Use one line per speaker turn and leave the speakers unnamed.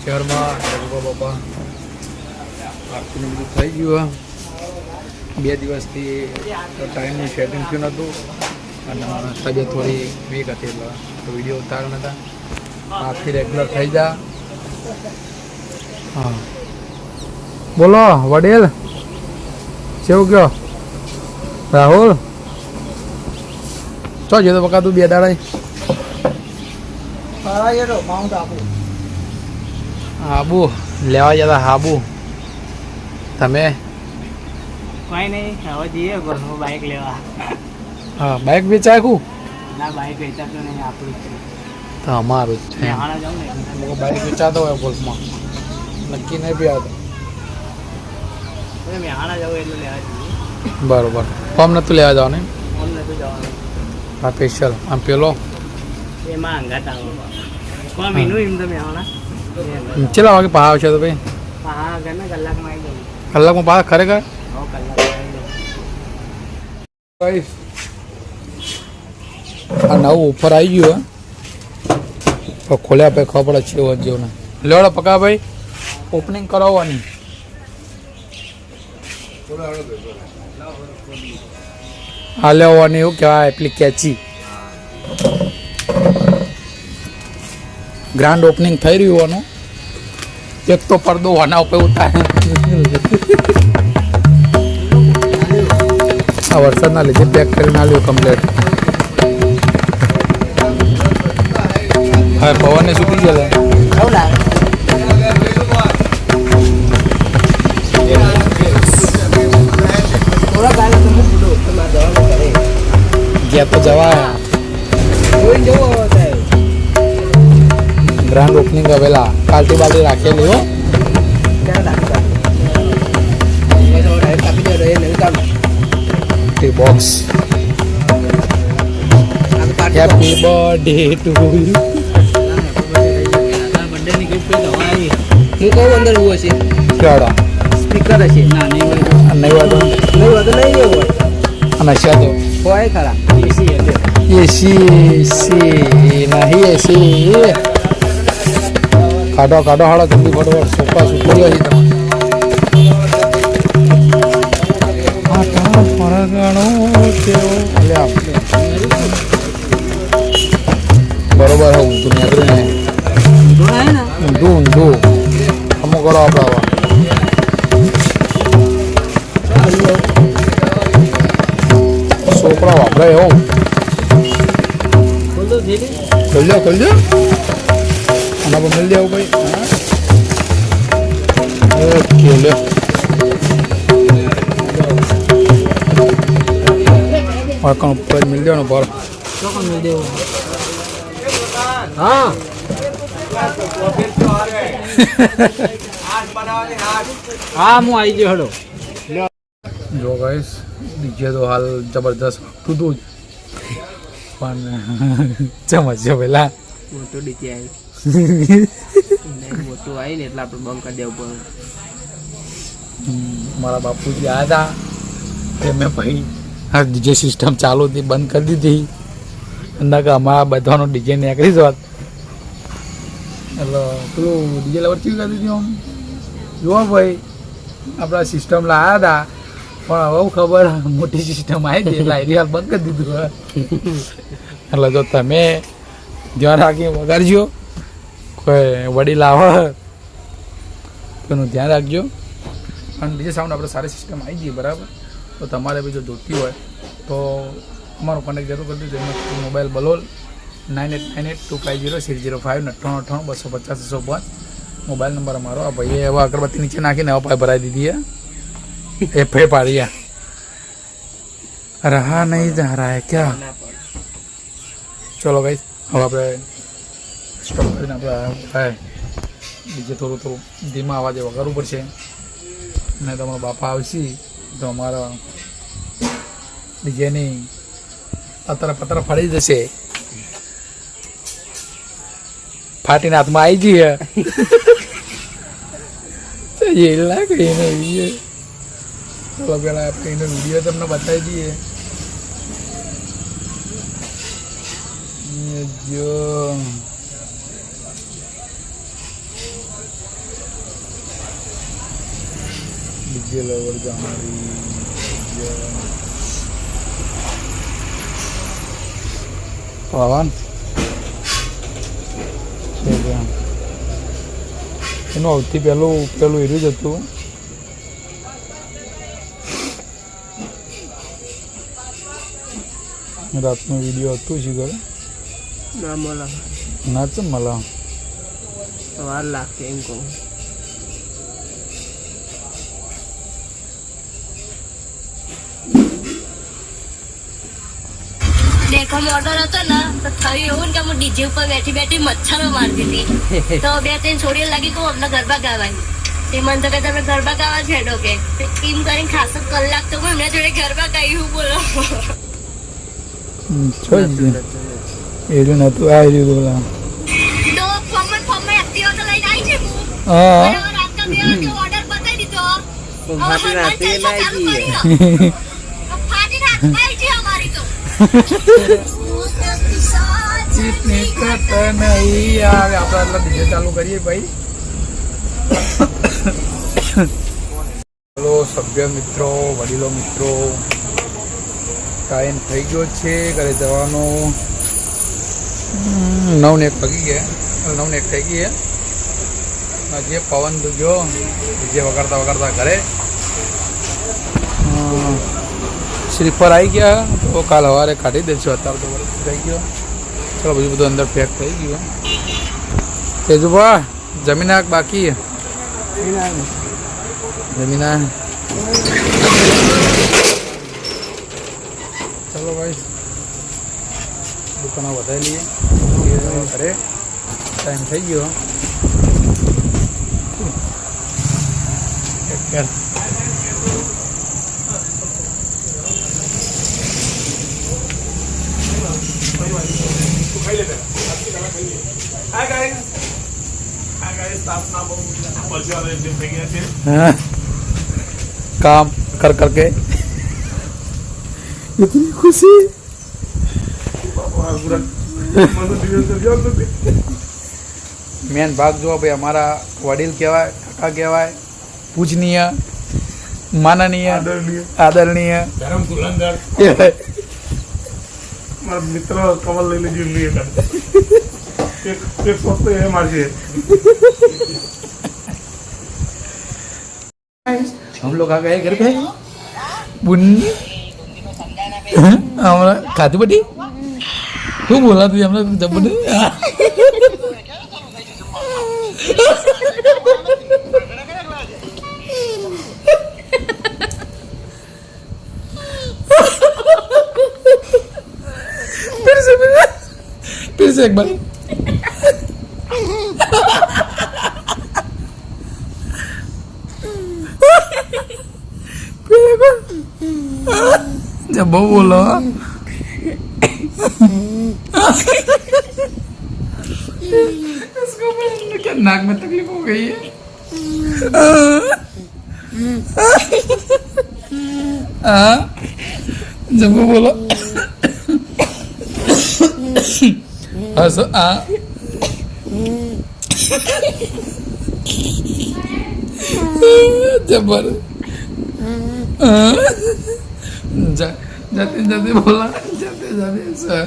શહેરમાં બાપા આરતીનું બધું થઈ ગયું. 2 દિવસથી ટાઈમનું સેટિંગ થયું નહોતું અને તબિયત થોડી વીક હતી એટલે વિડીયો ઉતાર્યા નહોતા. આરતી રેગ્યુલર થઈ જા. હા બોલો વડીલ, કેવું કયો રાહુલ? ચો જતો બકા તું 2 દાડા આબુ લેવા જતા હાબુ. તમે?
કઈ નહીં, હવે જઈએ બાઇક લેવા.
હા બાઇક વેચાય કું?
ના બાઇક વેચાતું નહીં, આપણું જ છે.
તો અમારું જ છે.
મેહાણા જાઉં ને
બાઇક વેચાતો હોય ગોલ્ફમાં નક્કી નહીં બી આવતો.
મેહાણા જાઉં એટલે લેવા જઈએ.
બરોબર. ફોર્મ નતું લેવા જવાનું?
ફોન નતું જવાનું.
હા સ્પેશિયલ. આમ પેલો
એમાં અંગાત આવો કોણ મીનું એમ તો મેહાણા
કેટલા વાગે પા આવશે તો ભાઈ?
હા ઘરના કલાકમાં આવી જાઉં.
કલાકમાં પા ખરેખર? આ નવું ઓફર આવી ગયું હે, ખોલ્યા પછી ખબર પડે છે જેવું ને. લેવડો પકા ભાઈ ઓપનિંગ કરાવવાની. આ લેવાની એવું કહેવાય પેલી કેચી. ગ્રાન્ડ ઓપનિંગ થઈ રહ્યું આનું. એક તો પડદો આના ઉપર ઉતારે. આ વરસાદના લીધે પેક કરીને આવ્યું કમ્પ્લેટ. હા પવનને સુકી ગયેલા. ગયા તો જવાય. ગ્રાન્ડ ઓપનિંગ આવેલા પાર્ટી બાર્ટી રાખેલી હો. Box happy birthday to you.
હું કહું અંદર એવું હશે
કેવડા
સ્પીકર હશે. ના નહીં હોય,
નહીં હોય તો
નહીં હોય તો નહીં એવું હોય.
અને છે તો
હોય ખરા એસી એટલે
એસી નહીં એસી. કાઢો કાઢો હાડો જલ્દી ફટોફટ. સોફા સુકડી હશે તમારે. બરોબર હું તું નીકળી ને ઊંધું ઊંધું અમુક કરો આપણા છોકરા વાપરે એવું. ખોલજો ખોલજો આના પર મિલ દેવું ભાઈ. ઓકે લે કણ ઉપર મિલ દેવાનો પર.
હા હા હું આવી ગયો. હડો
જો ગાઈસ ડીજે તો હાલ જબરદસ્ત વાગતું હતું પણ ચમચજો પેલા
મોટું ડીજે આવ્યું. મોટું આવી ને એટલે આપણે બંધ કરી દેવું પડે.
મારા બાપુજી આવ્યા હતા મેં ભાઈ હા ડીજે સિસ્ટમ ચાલુ હતી બંધ કરી દીધી. અંદર કે અમારા બધાનો ડીજે નીકળી જત એટલે પેલું ડીજે લેવર ચીવી કરી દીધી. આમ જુઓ ભાઈ આપણા સિસ્ટમ લાવ્યા હતા પણ હવે ખબર મોટી સિસ્ટમ આવી હતી એટલે આઈડિયા બંધ કરી દીધું. એટલે જો તમે ધ્યાન રાખી વગાડજો. કોઈ વડીલ આવે એનું ધ્યાન રાખજો. અને ડીજે સાઉન્ડ આપણે સારી સિસ્ટમ આવી ગઈ બરાબર. તો તમારે બી જો જોતી હોય તો અમારો કોન્ટેક્ટ જરૂર કરી દેજો. મોબાઈલ બલોલ 9898250605 9898 મોબાઈલ નંબર અમારો. આ ભાઈએ એવા અગરબત્તી નીચે નાખીને હવે પાઇપ ભરાઈ દીધી એ ફે પાડ્યા. રહા નહીં જા રહા હે ક્યાં. ચલો ગાઈસ હવે આપણે સ્ટોપ કરીને આપણે બીજે થોડું ધીમા અવાજે વગાડવું પડશે. અને તમારા બાપા આવશે તો અમારા ડીજેની પતરા ફરી જશે. ફાટીને હાથમાં આવી જઈએ એ લાગે એનો વિડીયો. ચલો પેલા આપણે એનો વિડીયો તમને બતાવી દઈએ. જો लवर जाणारी પવન એનું સૌથી પહેલું એરું જ હતું. રાતનો વિડીયો હતું શીખર
ના મળે
ના ચમ મળે
વાર લાગશે એમ કહું.
देखो मोटर હતો ને તો થયું એવું ને કે હું ડીજે ઉપર બેઠી બેઠી મચ્છરો મારતી હતી તો બે ત્રણ છોડીઓ લાગી કહું અમને ગરબા ગાવાની તે મને તો કે તમે ગરબા ગાવા છેડો કે એમ કરીને ખાસો કલાક તો હું એમના જોડે ગરબા ગાયું બોલો
એરું નતું આ રહ્યું બોલા
તો ફોર્મ એક્ટિવા તો લઈને આવી છે હું
હા
બરાબર રાતના 2 વાગે ઓર્ડર બતાવી દીધો
ફાટી નાખી લાગી
ફાટી નાખી છે અમારી તો
ચીતની કટ નહીં આવે. આપણે એટલા ડીજે ચાલુ કરીએ ભાઈ. હલો સભ્ય મિત્રો, વડીલો મિત્રો, ટાઈમ થઈ ગયો છે ઘરે જવાનો. 9 વાગી ગયા, 9 થઈ ગઈ જે પવન તો જો ડીજે વગાડતા વગાડતા ઘરે. સ્લીપર આવી ગયા તો કાલ સવારે કાઢી દઈશું. અત્યારે તો વરસ થઈ ગયો. ચલો બીજું બધું અંદર પેક થઈ ગયું. તેજુભા જમીન આગ બાકી જમીન આ ચલો ભાઈ દુકાનો વધારી લઈએ ઘરે. ટાઈમ થઈ ગયો. काम कर करके इतनी खुशी. मेन भाग जो भाई हमारा वडील कहवाय, काका कहवाय, पूजनीय, माननीय, आदरणीय
मित्र कमल ले लीजिए एक वक्त है मारिए.
हम लोग आ गए घर पे बुन्नी हमारा खाती बटी तू बोला तू हमने जब बुन्नी फिर से एक बार जब वो बोलो इसको क्या नाक में तकलीफ हो गई है. जब वो बोलो जबर जाते जाते बोला जाते जाते सर